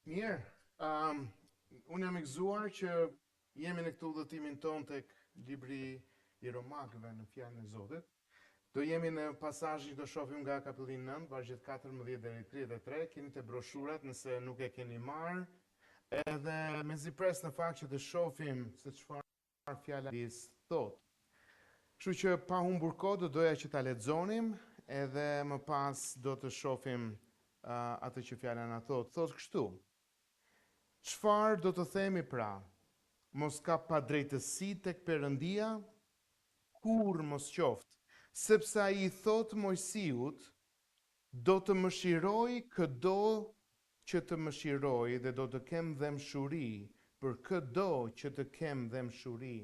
Mirë, unë jam i gëzuar që jemi në këtë udhëtimin ton tek libri i Romakëve në fjalën e Zotit. Do jemi në pasazhin do shohim nga kapitulli 9, vargjet 14 deri 33, keni të broshurat nëse nuk e keni marrë, edhe mezi pres në fakt që të shohim se çfarë fjala thot. Kështu që pa humbur kohë do doja që ta lexonim edhe më pas do të shohim atë që fjala na thot. Thot kështu: Çfarë do të themi pra? Mos ka pa drejtësi tek Perëndia? Kur mos qoftë, sepse ai I thot Mojsiut, do të mëshiroj këdo që të mëshiroj dhe do të kem dëmshuri për këdo që të kem dëmshuri.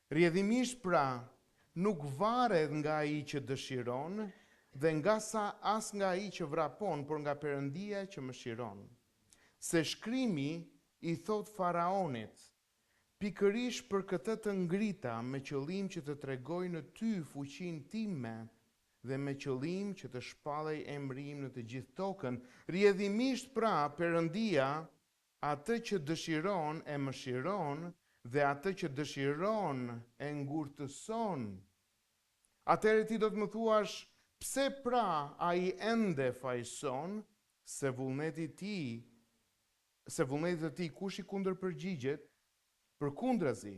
Rjedhimisht pra, nuk varet nga ai që dëshiron dhe as nga ai që vrapon, por nga Perëndia që mëshiron. Se shkrimi I thot Faraonit, pikërisht për këtë të ngrita me qëllim që të tregoj në ty fuqinë time dhe me qëllim që të shpallej emri im në të gjithë tokën. Rjedhimisht pra Perëndia atë që dëshiron e mëshiron dhe atë që dëshiron e ngurtëson. Atëherë ti do të më thuash, pse pra ai ende fajson se vullneti të ti kush I kundër përgjigjet? Përkundrazi,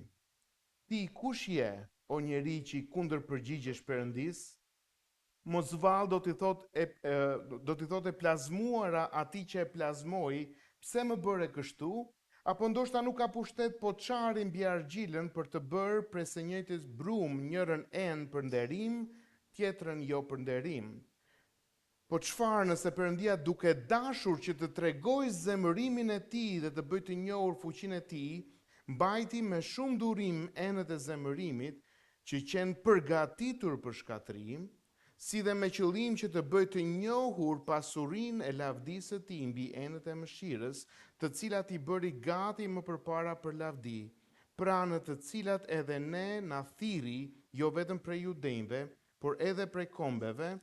ti kush je, o njeri që I kundër përgjigjesh Perëndis? Mos vall do t'i thot e plazmuara atij që e plazmoi, pse më bëre kështu? Apo ndoshta nuk ka pushtet po çari mbi argjilën për të bërë prej së njëjtës brum njërën enë për nderim, tjetrën jo për nderim. Po çfarë nëse Perëndia duke dashur që të tregoj zemërimin e tij dhe të bëjë të njohur fuqinë e tij, mbajti me shumë durim enët e zemërimit që qenë përgatitur për shkatrim, si dhe me qëllim që të bëjë të njohur pasurinë e lavdisë së tij mbi enët e mëshirës, të cilat I bëri gati më përpara për lavdi, pra në të cilat edhe ne na thirri jo vetëm prej judenjve, por edhe prej kombeve,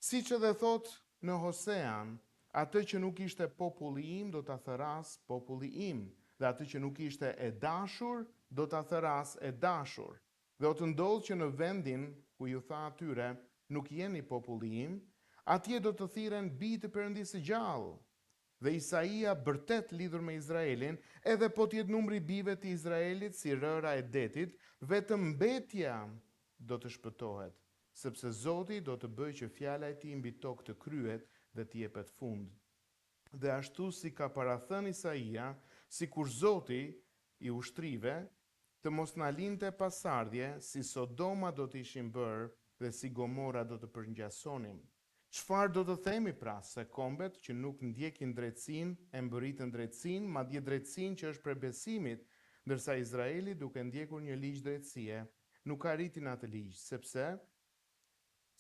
siç edhe thot në Hosean, atë që nuk ishte populli im do ta thëras populli im, dhe atë që nuk ishte e dashur do ta thëras e dashur. Dhe o të ndodhë që në vendin ku ju tha atyre, nuk jeni populli im, atje do të thiren bijtë të Perëndisë së gjallë. Dhe Isaia bërtet lidhur me Izraelin, edhe po t'jetë numri bijve të Izraelit si rëra e detit, vetëm mbetja do të shpëtohet, sepse Zoti do të bëjë që fjala e tij mbi tokë të kryhet dhe të jepet fund. Dhe ashtu si ka parathënë Isaia, sikur Zoti I ushtrive të mos na linte pasardhje, si Sodoma do të ishin bërë dhe si Gomora do të përngjasonim. Çfarë do të themi pra, se kombet që nuk ndjekin drejtësinë e mbërritën drejtësinë, madje drejtësinë që është prej besimit, ndërsa Izraeli duke ndjekur një ligj drejtësie, nuk arritin atë ligj,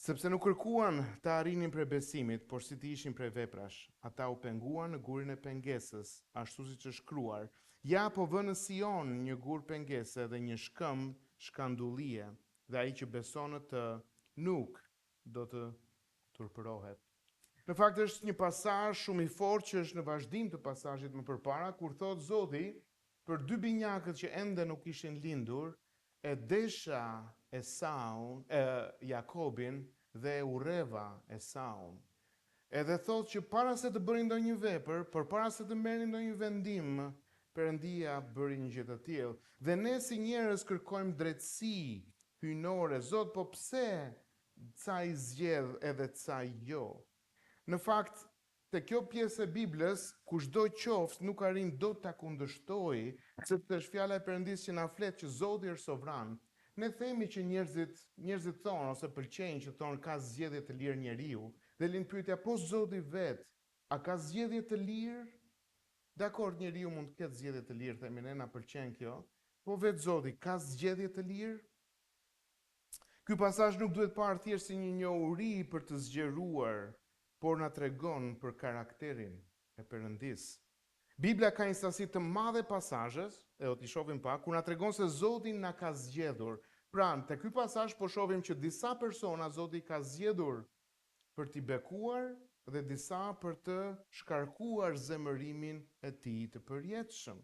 sepse nuk kërkuan të arrinin prej besimit, por si të ishin prej veprash. Ata u penguan në gurin e pengesës, ashtu siç është shkruar: Ja po vë në Sion një gur pengese dhe një shkëmb shkandullie, dhe ai që beson në të nuk do të turpërohet. Në fakt është një pasazh shumë I fortë që është në vazhdim të pasazhit më përpara, kur thot Zoti për dy binjakët që ende nuk ishin lindur, e desha Jakobin dhe e urreva Esaun. Edhe thot që para se të bërin ndonjë vepër, përpara se të merrin ndonjë vendim, Perëndia bëri një gjë të tillë. Dhe ne si njerëz kërkojmë drejtësi hyjnore. Zot, po pse ca I zgjedh edhe ca jo? Në fakt, te kjo pjesë e Biblës, kushdo qoftë nuk arrin dot ta kundërshtojë, sepse është fjala e Perëndisë që na flet që Zoti është sovran. Ne themi që njerëzit thonë ose pëlqejnë që thonë ka zgjedhje të lirë njeriu, dhe lind pyetja, po Zoti vet, a ka zgjedhje të lirë? Dakor, njeriu mund të ketë zgjedhje të lirë, themi ne, na pëlqen kjo, po vet Zoti ka zgjedhje të lirë? Ky pasazh nuk duhet parë thjesht si një njohuri për të zgjeruar, por na tregon për karakterin e Perëndisë. Bibla ka një sasi të madhe pasazhesh, do t'i shohim pak, kur na tregon se Zoti na ka zgjedhur. Pra, te ky pasazh po shohim që disa persona Zoti ka zgjedhur për t'i bekuar dhe disa për të shkarkuar zemërimin e tij të përjetshëm.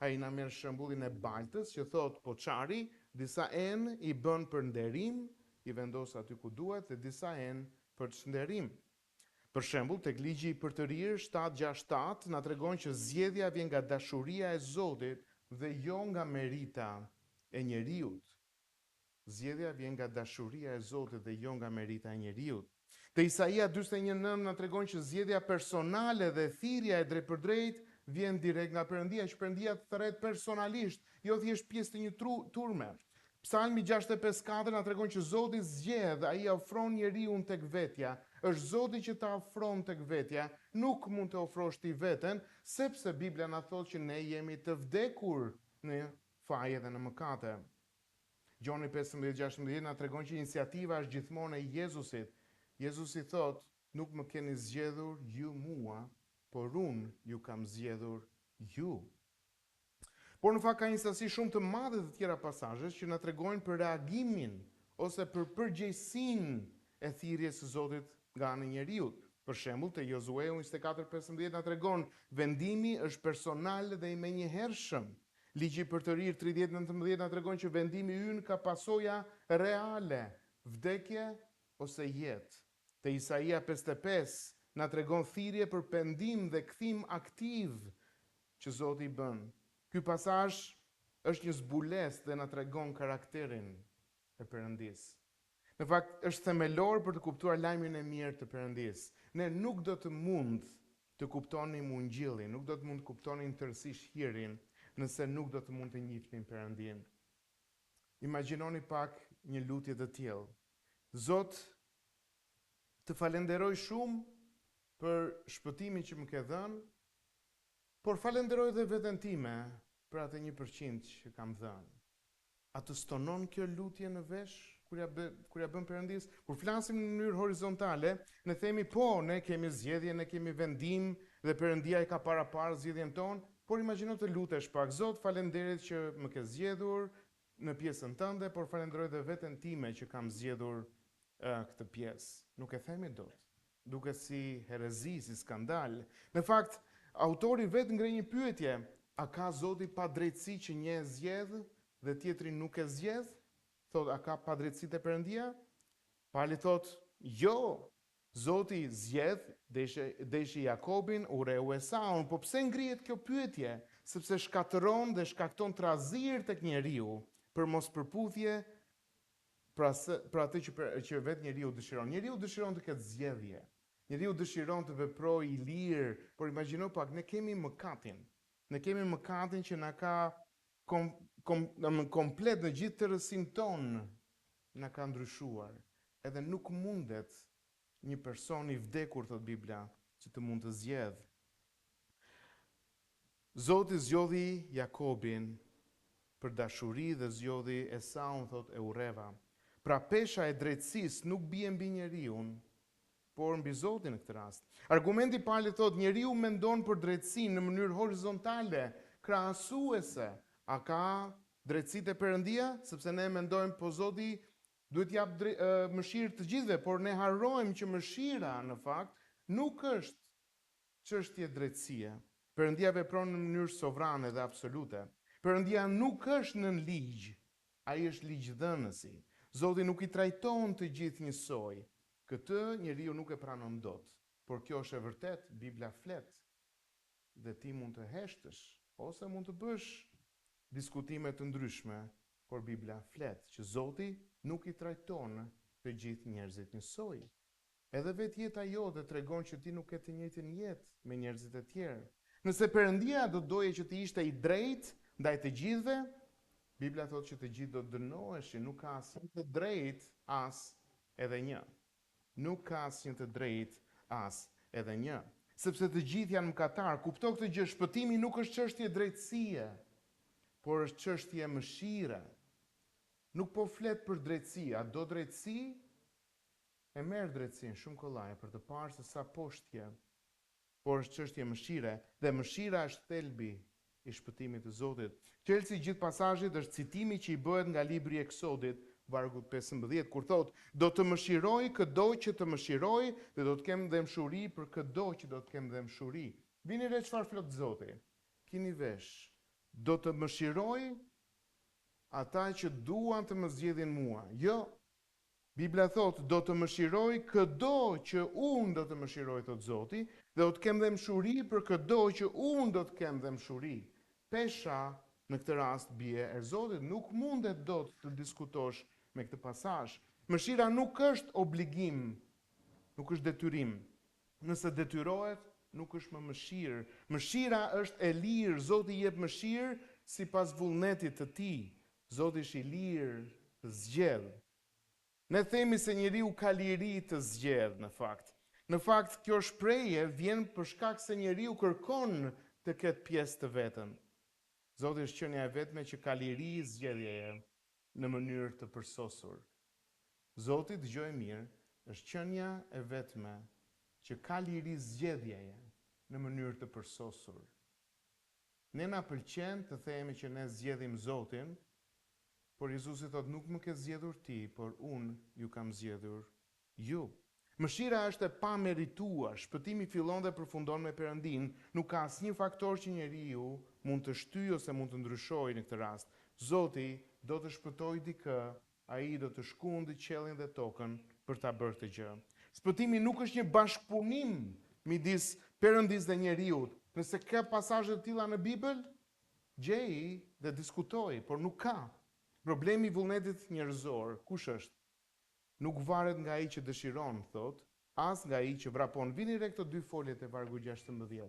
Ai na merr shembullin e baltës që thot poçari, disa enë i bën për nderim, i vendos aty ku duhet, dhe disa enë për çnderim. Për shembull, tek ligji për të rirë 7:6 na tregon që zgjedhja vjen nga dashuria e Zotit dhe jo nga merita e njeriut. Zgjedhja vjen nga dashuria e Zotit dhe jo nga merita e njeriut. Te Isaia 41:9 na tregon që zgjedhja personale dhe thirrja e drejtpërdrejt vjen direkt nga Perëndia, që Perëndia thret personalisht, jo thjesht pjesë të një turme. Psalmi 65:4 na tregon që Zoti zgjedh, ai ofron njeriu tek vetja. Është Zoti që ta ofron tek vetja, nuk mund të ofrosh ti veten, sepse Bibla na thotë që ne jemi të vdekur në faje dhe në mëkate. Gjoni 15:16 na tregon që iniciativa është gjithmonë e Jezusit. Jezusi thotë, nuk më keni zgjedhur ju mua, por unë ju kam zgjedhur ju. Por në fakt ka një sasi shumë të madhe të tjera pasazhe që na tregojnë për reagimin ose për përgjegjësinë e thirrjes së Zotit nga ana e njeriu. Për shembull, te Jozue 24:15 na tregon vendimi është personal dhe i menjëhershëm. Ligji për të rirë 30:19 na tregon që vendimi ynë ka pasoja reale, vdekje ose jetë. Te Isaia 55 na tregon thirrje për pendim dhe kthim aktiv që Zoti i bën. Ky pasazh është një zbulesë dhe na tregon karakterin e Perëndisë. Në fakt është themelor për të kuptuar lajmin e mirë të Perëndisë. Ne nuk do të mund të kuptonim ungjillin, nuk do të mund të kuptonim tërësisht hirin nëse nuk do të mund të njihnim Perëndin. Imagjinoni pak një lutje të tillë. Zot, të falenderoj shumë për shpëtimin që më ke dhënë, por falenderoj dhe veten time për atë 1% që kam dhënë. A të stonon kjo lutje në vesh kur ja bën Perëndis? Kur flasim në mënyrë horizontale, ne themi po, ne kemi zgjedhje, ne kemi vendim dhe Perëndia e ka parapar zgjedhjen tonë, por imagjino të lutesh pak, Zot, falenderit që më ke zgjedhur në pjesën tënde, por falenderoj dhe veten time që kam zgjedhur këtë pjesë. Nuk e themi dot. Duket si herezi, si skandal. Në fakt, autori vetë ngre një pyetje, a ka Zoti pa drejtësi që një e zgjedh dhe tjetri nuk e zgjedh? Thot, a ka pa drejtësi te Perëndia? Pali thot, jo. Zoti zgjedh, deshi Jakobin, ureu Esaun, po pse ngrihet kjo pyetje? Sepse shkatëron dhe shkakton trazir tek njeriu për mos përputhje për atë që vetë njeriu dëshiron. Njeriu dëshiron të ketë zgjedhje. Njeriu dëshiron të veprojë i lirë, por imagjino pak, ne kemi mëkatin. Ne kemi mëkatin që na ka komplet në gjithë tërësinë tonë na ka ndryshuar. Edhe nuk mundet një person i vdekur, thot Bibla, që të mund të zgjedh. Zoti zgjodhi Jakobin për dashuri dhe zgjodhi Esaun, thot, e urreva. Pra pesha e drejtësisë nuk bie mbi njeriu, por mbi Zotin në këtë rast. Argumenti i parë thot njeriu mendon për drejtësinë në mënyrë horizontale, krahasuese. A ka drejtësi te Perëndia? Sepse ne mendojmë po Zoti duhet jap mëshirë të gjithëve, por ne harrojmë që mëshira në fakt nuk është çështje drejtësie. Perëndia vepron në mënyrë sovrane dhe absolute. Perëndia nuk është nën ligj, ai është ligjdhënësi. Zoti nuk i trajton të gjithë njësoj. Këtë njeriu nuk e pranon dot. Por kjo është e vërtet, Bibla flet. Dhe ti mund të heshtësh ose mund të bësh diskutime të ndryshme, por Bibla flet që Zoti nuk i trajton të gjithë njerëzit njësoj. Edhe vetë jeta jote tregon që ti nuk ke të njëjtën jetë me njerëzit e tjerë. Nëse Perëndia do doje që ti ishte i drejtë ndaj të gjithëve, Bibla thotë që të gjithë do dënoheshin, nuk ka asnjë të drejtë as edhe një. Nuk ka asnjë të drejtë as edhe një. Sepse të gjithë janë mëkatar. Kupto këtë gjë, shpëtimi nuk është çështje drejtësie, por është çështje mëshire. Nuk po flet për drejtësi, a do drejtësi? E merr drejtësinë shumë kollaj për të parë se sa poshtje. Por është çështje mëshire dhe mëshira është thelbi i shpëtimit të Zotit. Qelsi i gjithë pasazhit është citimi që i bëhet nga libri i Eksodit vargu 15, kur thot, do të mëshiroj këdo që të mëshiroj dhe do të kem dëmshuri për këdo që do të kem dëmshuri. Vini re çfarë flot Zoti. Kini vesh. Do të mëshiroj ata që duan të më zgjedhin mua. Jo. Bibla thot, do të mëshiroj këdo që unë do të mëshiroj, thot Zoti, dhe do të kem dëmshuri për këdo që unë do të kem dëmshuri. Pesha në këtë rast bie e Zotit, nuk mundet dot të diskutosh me këtë pasazh. Mëshira nuk është obligim, nuk është detyrim. Nëse detyrohet, nuk është më mëshirë. Mëshira është e lirë, Zoti jep mëshirë sipas vullnetit të tij. Zoti është i lirë të zgjedh. Ne themi se njeriu ka liri të zgjedh në fakt. Në fakt, kjo shprehje vjen për shkak se njeriu kërkon të ketë pjesë të vetën. Zoti është qenia e vetme që ka liri zgjedhjeje në mënyrë të përsosur. Zoti, dëgjoj mirë, është qenia e vetme që ka liri zgjedhjeje në mënyrë të përsosur. Ne na pëlqen të themi që ne zgjedhim Zotin, por Jezusi thot, nuk më ke zgjedhur ti, por unë ju kam zgjedhur ju. Mëshira është e pamerituar, shpëtimi fillon dhe përfundon me Perëndin, nuk ka asnjë faktor që njeriu mund të shtyjë ose mund të ndryshojë në këtë rast. Zoti do të shpëtojë dikë, ai do të shkundë qiellin dhe tokën për ta bërë këtë gjë. Shpëtimi nuk është një bashkëpunim midis Perëndis dhe njeriut. Nëse ka pasazhe të tilla në Bibël, gjej dhe diskutoj, por nuk ka. Problemi i vullnetit njerëzor, kush është? Nuk varet nga ai që dëshiron, thot, as nga ai që vrapon. Vini re këto dy foljet e vargu 16.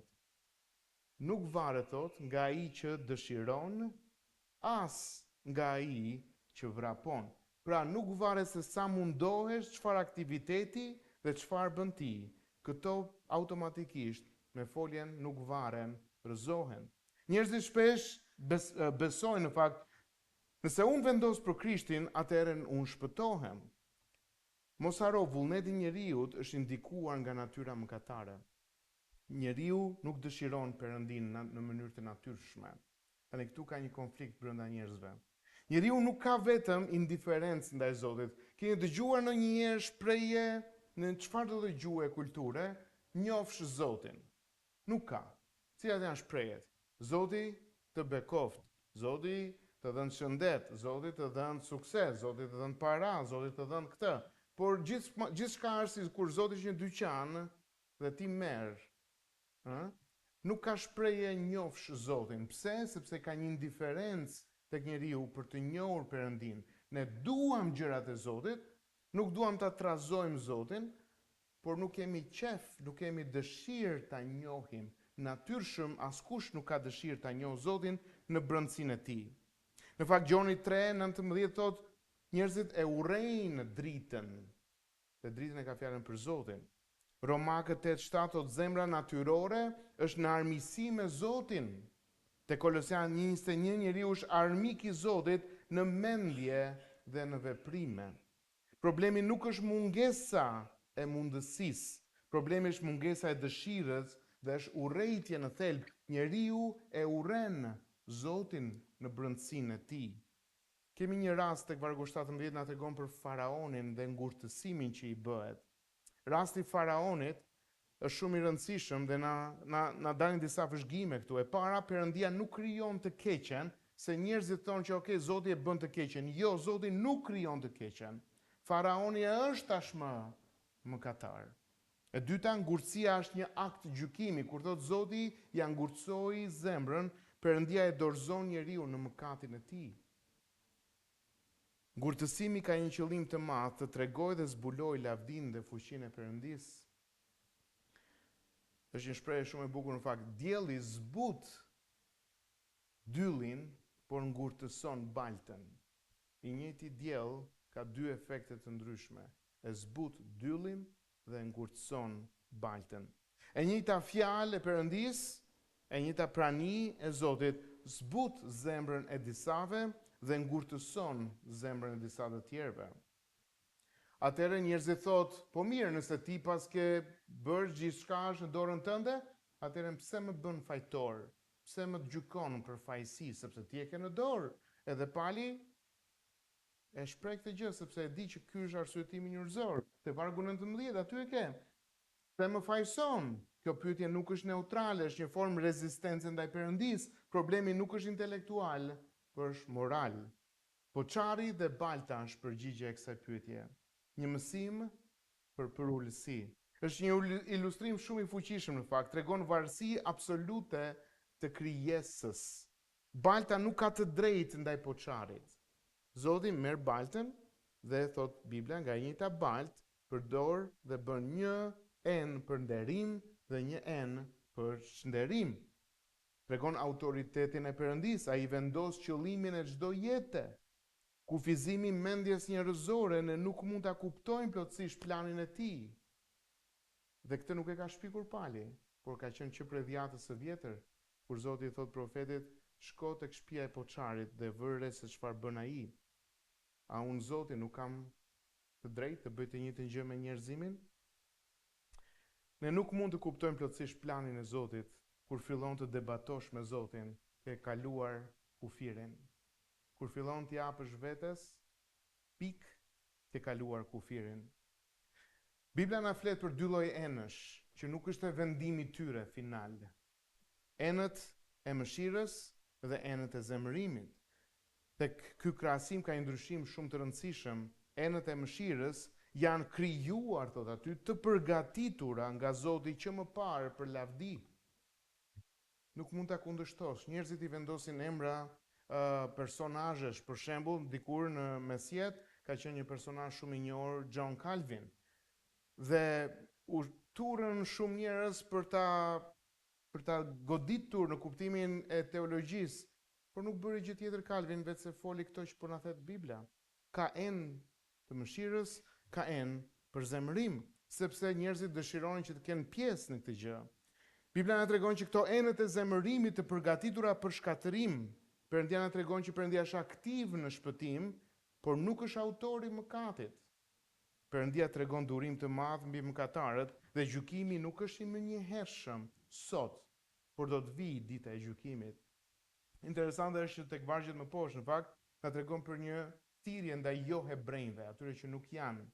Nuk varet, thot, nga ai që dëshiron, as nga ai që vrapon. Pra nuk varet se sa mundohesh, çfarë aktiviteti dhe çfarë bën ti. Këto automatikisht me foljen nuk varen, rëzohen. Njerëzit shpesh besojnë në fakt, nëse unë vendos për Krishtin, atëherë unë shpëtohem. Mos haro, vullneti i njeriut është indikuar nga natyra mëkatare. Njeriu nuk dëshiron Perëndin në mënyrë të natyrshme. Tani këtu ka një konflikt brenda njerëzve. Njeriu nuk ka vetëm indiferencë ndaj Zotit. Keni dëgjuar ndonjëherë shprehje në çfarë do të gjuhë e kulture, njofsh Zotin. Nuk ka. Cilat janë shprehjet? Zoti të bekoft, Zoti të dhënë shëndet, Zoti të dhënë sukses, Zoti të dhënë para, Zoti të dhënë këtë. Por gjithçka është si kur Zoti është një dyqan dhe ti merr. Nuk ka shprehje njofsh Zotin. Pse? Sepse ka një indiferencë tek njeriu për të njohur Perëndin. Ne duam gjërat e Zotit, nuk duam ta trazojmë Zotin, por nuk kemi qef, nuk kemi dëshirë ta njohim. Natyrshëm askush nuk ka dëshirë ta njohë Zotin në brendësinë e tij. Në fakt Gjoni 3:19 thot, njerëzit e urrejnë dritën. Dhe dritën e ka fjalën për Zotin. Romakët 8:7 thot, zemra natyrore është në armiqësi me Zotin. Te Kolosian 1:21 njeriu është armik i Zotit në mendje dhe në veprime. Problemi nuk është mungesa e mundësisë. Problemi është mungesa e dëshirës dhe është urrejtje në thelb. Njeriu e urren Zotin në brendësinë e tij. Kemi një rast tek vargu 17 na tregon për faraonin dhe ngurtësimin që i bëhet. Rasti faraonit është shumë i rëndësishëm dhe na dalin disa vëzhgime këtu. E para, Perëndia nuk krijon të keqen, se njerëzit thonë që okay, Zoti e bën të keqen. Jo, Zoti nuk krijon të keqen. Faraoni është tashmë mëkatar. E dyta, ngurtësia është një akt gjykimi. Kur thot Zoti ja ngurtësoi zemrën, Perëndia e dorëzon njeriu në mëkatin e tij. Ngurtësimi ka një qëllim të madh, të tregojë dhe zbulojë lavdinë dhe fuqinë e Perëndis. Është një shprehje shumë e bukur në fakt. Dielli zbut dyllin, por ngurtëson baltën. I njëjti diell ka dy efekte të ndryshme. E zbut dyllin dhe ngurtëson baltën. E njëjta fjalë e Perëndis, e njëjta prani e Zotit zbut zemrën e disave dhe ngurtëson zemrën e disa të tjerëve. Atëherë njerëzit thotë, po mirë, nëse ti pas ke bërë gjithçka është në dorën tënde, atëherë pse më bën fajtor? Pse më gjykon për fajësi, sepse ti e ke në dorë? Edhe pali E shpreh këtë gjë sepse e di që ky është arsyetimi njerëzor. Te vargu 19 aty e ke. Dhe më fajson, kjo pyetje nuk është neutrale, është një formë rezistence ndaj Perëndis. Problemi nuk është intelektual, por është moral. Poçari dhe balta është përgjigje e kësaj pyetje. Një mësim për ulësi. Është një ilustrim shumë i fuqishëm në fakt, tregon varësi absolute të krijesës. Balta nuk ka të drejtë ndaj poçarit. Zoti merr baltën dhe thot Bibla nga e njëjta baltë përdor dhe bën një enë për nderim dhe një enë për çnderim. Tregon autoritetin e Perëndis, ai vendos qëllimin e çdo jete. Kufizimi i mendjes njerëzore ne nuk mund ta kuptojmë plotësisht planin e tij. Dhe këtë nuk e ka shpikur Pali, por ka qenë që prej dhjatës së vjetër, kur Zoti i thot profetit, shko tek shtëpia e poçarit dhe vëre se çfarë bën ai. A unë Zoti nuk kam të drejtë të bëj të njëjtën gjë me njerëzimin? Ne nuk mund të kuptojmë plotësisht planin e Zotit kur fillon të debatosh me Zotin, ke kaluar kufirin. Kur fillon të japësh vetes, pik, ke kaluar kufirin. Bibla na flet për dy lloj enësh, që nuk është e vendimi tyre final. Enët e mëshirës dhe enët e zemërimit. Tek ky krahasim ka një ndryshim shumë të rëndësishëm. Enët e mëshirës janë krijuar, thot aty, të përgatitura nga Zoti që më parë për lavdi. Nuk mund ta kundërshtosh. Njerëzit i vendosin emra personazhesh, për shembull, dikur në mesjet ka qenë një personazh shumë i njohur, John Calvin. Dhe u turën shumë njerëz për ta goditur në kuptimin e teologjisë, por nuk bëri gjë tjetër Calvin vetë se foli këto që po na thet Bibla. Ka enë të mëshirës, ka enë për zemërim, sepse njerëzit dëshironin që të kenë pjesë në këtë gjë. Bibla na tregon që këto enët e zemërimit të përgatitura për shkatërim, Perëndia na tregon që Perëndia është aktiv në shpëtim, por nuk është autori i mëkatit. Perëndia tregon durim të madh mbi mëkatarët dhe gjykimi nuk është i menjëhershëm sot, por do të vijë dita e gjykimit. Interesante është që tek vargjet më poshtë, në fakt, na tregon për një thirrje ndaj jo hebrejve, atyre që nuk janë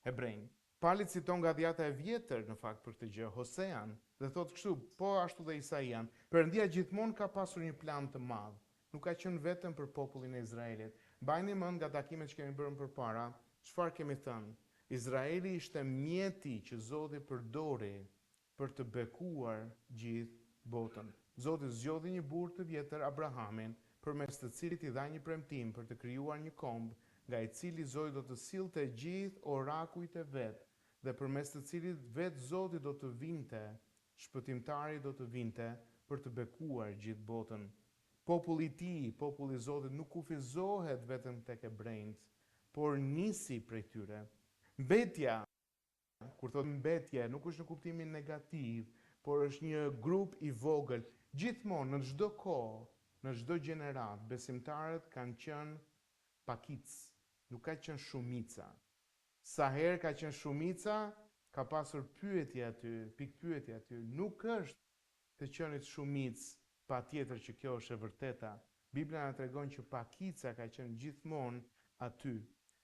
hebrejnë. Pali citon nga Dhjata e Vjetër në fakt për këtë gjë, Hosean, dhe thotë kështu, po ashtu dhe Isaian, Perëndia gjithmonë ka pasur një plan të madh. Nuk ka qenë vetëm për popullin e Izraelit. Mbajini mend nga takimet që kemi bërë përpara, çfarë kemi thënë? Izraeli ishte mjeti që Zoti përdori për të bekuar gjithë botën. Zoti zgjodhi një burr të vjetër, Abrahamin, përmes të cilit i dha një premtim për të krijuar një komb, nga i cili Zoti do të sillte gjithë orakujt e vet, dhe përmes të cilit vetë Zoti do të vinte, shpëtimtari do të vinte për të bekuar gjithë botën. Populli i tij, populli i Zotit, nuk kufizohet vetëm tek hebrejt, por nisi prej tyre. Mbetja, kur thot mbetje, nuk është në kuptimin negativ, por është një grup i vogël. Gjithmonë, në çdo kohë, në çdo gjenerat, besimtarët kanë qenë pakic, nuk ka qenë shumica. Sa herë ka qenë shumica, ka pasur pyetje aty, pikpyetje aty. Nuk është të qenit shumicë, patjetër që kjo është e vërteta. Bibla na tregon që pakica ka qenë gjithmonë aty.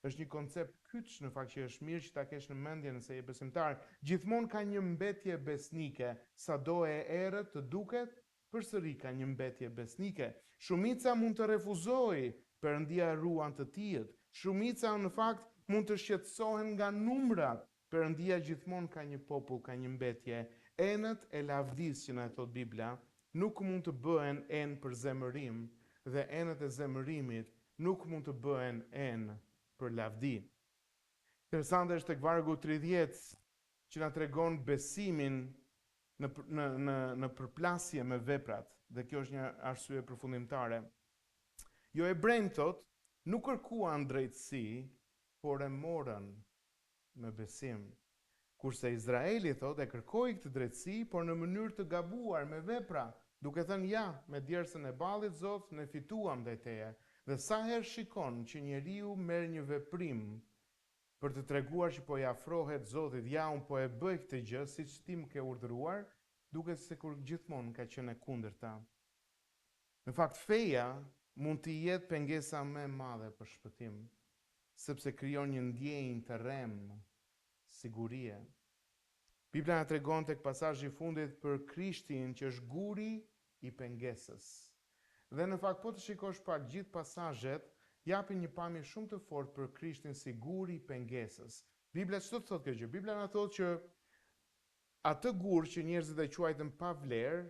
Është një koncept kyç në fakt që është mirë që ta kesh në mendje nëse je besimtar. Gjithmonë ka një mbetje besnike, sado e errët të duket, përsëri ka një mbetje besnike. Shumica mund të refuzojë, Perëndia ruan të tillët. Shumica në fakt mund të shqetësohen nga numrat. Perëndia gjithmonë ka një popull, ka një mbetje. Enët e lavdisë që na thot Bibla nuk mund të bëhen enë për zemërim, dhe enët e zemërimit nuk mund të bëhen enë për lavdi. Interesante është tek vargu 30 që na tregon besimin në përplasje me veprat, dhe kjo është një arsye përfundimtare. Jo hebrejt thot, nuk kërkuan drejtësi, por e morën me besim. Kurse Izraeli thot e kërkoi këtë drejtësi, por në mënyrë të gabuar me vepra, duke thënë ja, me djersën e ballit Zot ne fituam ndaj teje. Dhe sa herë shikon që njeriu merr një veprim për të treguar që po i afrohet Zotit, ja unë po e bëj këtë gjë siç ti më ke urdhëruar, duket sikur gjithmonë ka qenë e kundërta. Në fakt feja mund të jetë pengesa më e madhe për shpëtim, sepse krijon një ndjenjë të rremë, sigurie. Bibla na tregon tek pasazhi i fundit për Krishtin që është guri i pengesës. Dhe në fakt po të shikosh pak gjithë pasazhet, japin një pamje shumë të fortë për Krishtin si guri i pengesës. Bibla ç'do të thotë kjo gjë? Bibla na thotë që atë gur që njerëzit e quajtën pa vlerë,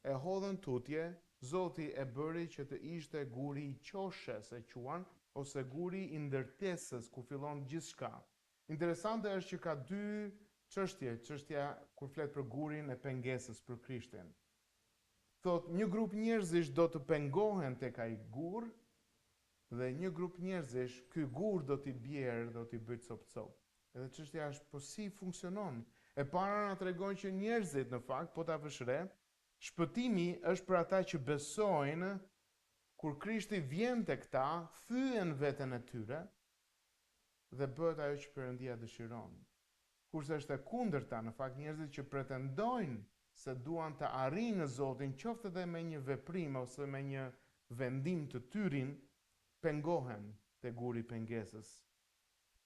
e hodhën tutje, Zoti e bëri që të ishte guri i qoshes e quan, ose guri i ndërtesës ku fillon gjithçka. Interesante është që ka dy çështja kur flet për gurin e pengesës për Krishtin. Thot një grup njerëzish do të pengohen tek ai gur, dhe një grup njerëzish ky gur do t'i bjerë, do t'i bëjë cop-cop. Edhe çështja është po si funksionon? E para na tregon që njerëzit në fakt, po ta vësh re, shpëtimi është për ata që besojnë, kur Krishti vjen tek ta, thyen veten e tyre dhe bëhet ajo që Perëndia dëshiron. Kurse është e kundërta, në fakt njerëzit që pretendojnë se duan të arrijnë Zotin, qoftë edhe me një veprim ose me një vendim të tyrin, pengohen te guri i pengesës.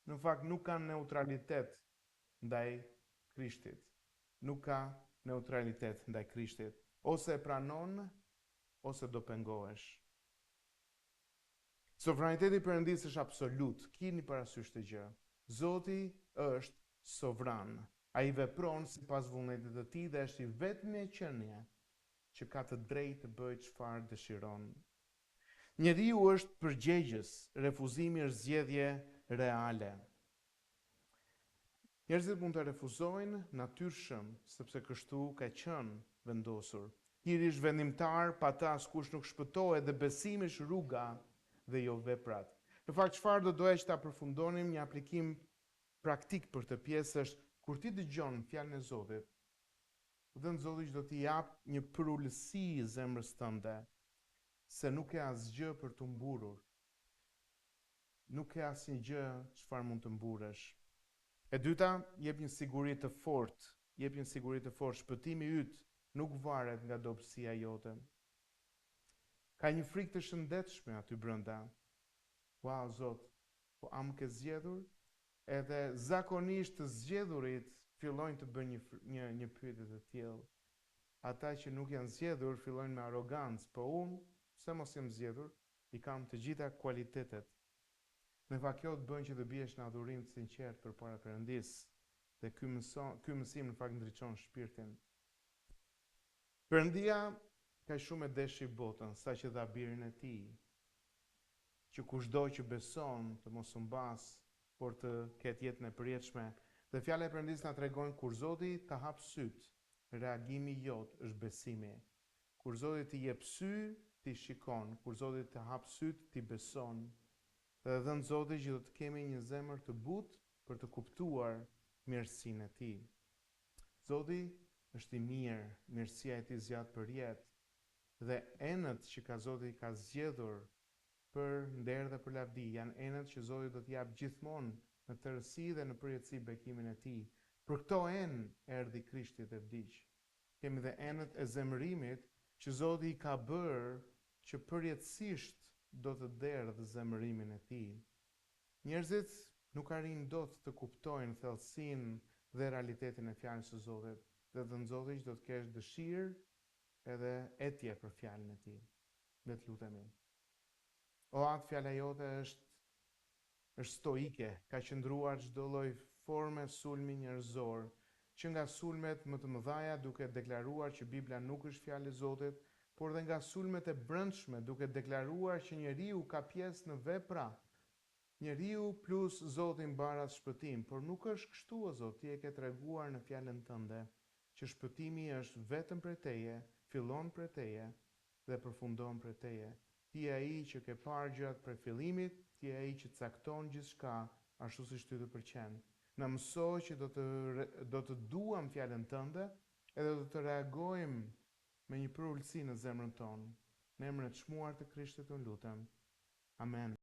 Në fakt nuk kanë neutralitet ndaj Krishtit. Nuk ka neutralitet ndaj Krishtit. Ose e pranon, ose do pengohesh. Sovraniteti i Perëndisë është absolut. Keni parasysh këtë gjë. Zoti është sovran. Ai vepron sipas vullnetit të tij dhe është i vetmi qenie që ka të drejtë të bëjë çfarë dëshiron. Njeriu është përgjegjës, refuzimi është zgjedhje reale. Njerëzit mund të refuzojnë natyrshëm, sepse kështu ka qenë vendosur. Hiri është vendimtar, pa ta askush nuk shpëtohet dhe besimi është rruga dhe jo veprat. Në fakt çfarë do doja që ta përfundonim, një aplikim praktik për këtë pjesë është kur ti dëgjon fjalën e Zotit, Dhënë Zoti që do t'i jap një përullësi zemrës tënde, se nuk e asgjë për të mburur. Nuk e asnjë gjë çfarë mund të mburesh. E dyta, jep një siguri të fortë, shpëtimi yt nuk varet nga dobësia jote. Ka një frikë të shëndetshme aty brenda. Wow, Zot, po a më ke zgjedhur? Edhe zakonisht të zgjedhurit fillojnë të bëjnë një pyetje të tillë. Ata që nuk janë zgjedhur fillojnë me arrogancë, po unë, pse mos jam zgjedhur, i kam të gjitha kualitetet. Në fakt kjo të bën që të biesh në adhurim të sinqert përpara Perëndisë, dhe ky mësim në fakt ndriçon shpirtin. Perëndia ka shumë e deshi botën, saqë dha birin e tij, që kushdo që beson të mos u mbas, por të ketë jetën e përjetshme. Dhe fjala e Perëndisë na tregon kur Zoti ta hap syt, reagimi jot është besimi. Kur Zoti t'i jep sy, ti shikon. Kur Zoti të hap syt, ti beson. Dhe dhënë Zoti që do të kemi një zemër të butë për të kuptuar mirësinë e tij. Zoti është i mirë, mirësia e tij zgjat për jetë. Dhe enët që ka Zoti ka zgjedhur për nder dhe për lavdi janë enët që Zoti do t'i jap gjithmonë në tërësi dhe në përjetësi bekimin e tij. Për këto enë erdhi Krishti dhe vdiq. Kemi dhe enët e zemërimit që Zoti i ka bërë që përjetësisht do të derdhë zemërimin e tij. Njerëzit nuk arrin dot të kuptojnë thellësinë dhe realitetin e fjalës së Zotit, dhe Dhënë Zoti që do të kesh dëshirë edhe etje për fjalën e tij. Le të lutemi. O atë fjala jote është stoike, ka qëndruar çdo lloj forme sulmi njerëzor, që nga sulmet më të mëdhaja duke deklaruar që Bibla nuk është fjalë e Zotit, por dhe nga sulmet e brendshme duke deklaruar që njeriu ka pjesë në vepra. Njeriu plus Zoti mbarat shpëtim, por nuk është kështu o Zot, ti e ke treguar në fjalën tënde që shpëtimi është vetëm prej teje, fillon prej teje dhe përfundon prej teje. Ti je ai që ke parë gjërat prej fillimit, ti je ai që cakton gjithçka ashtu siç ty të pëlqen. Na mëso që do të duam fjalën tënde edhe do të reagojmë me një përullësi në zemrën tonë. Në emrin e çmuar të Krishtit unë lutem. Amen.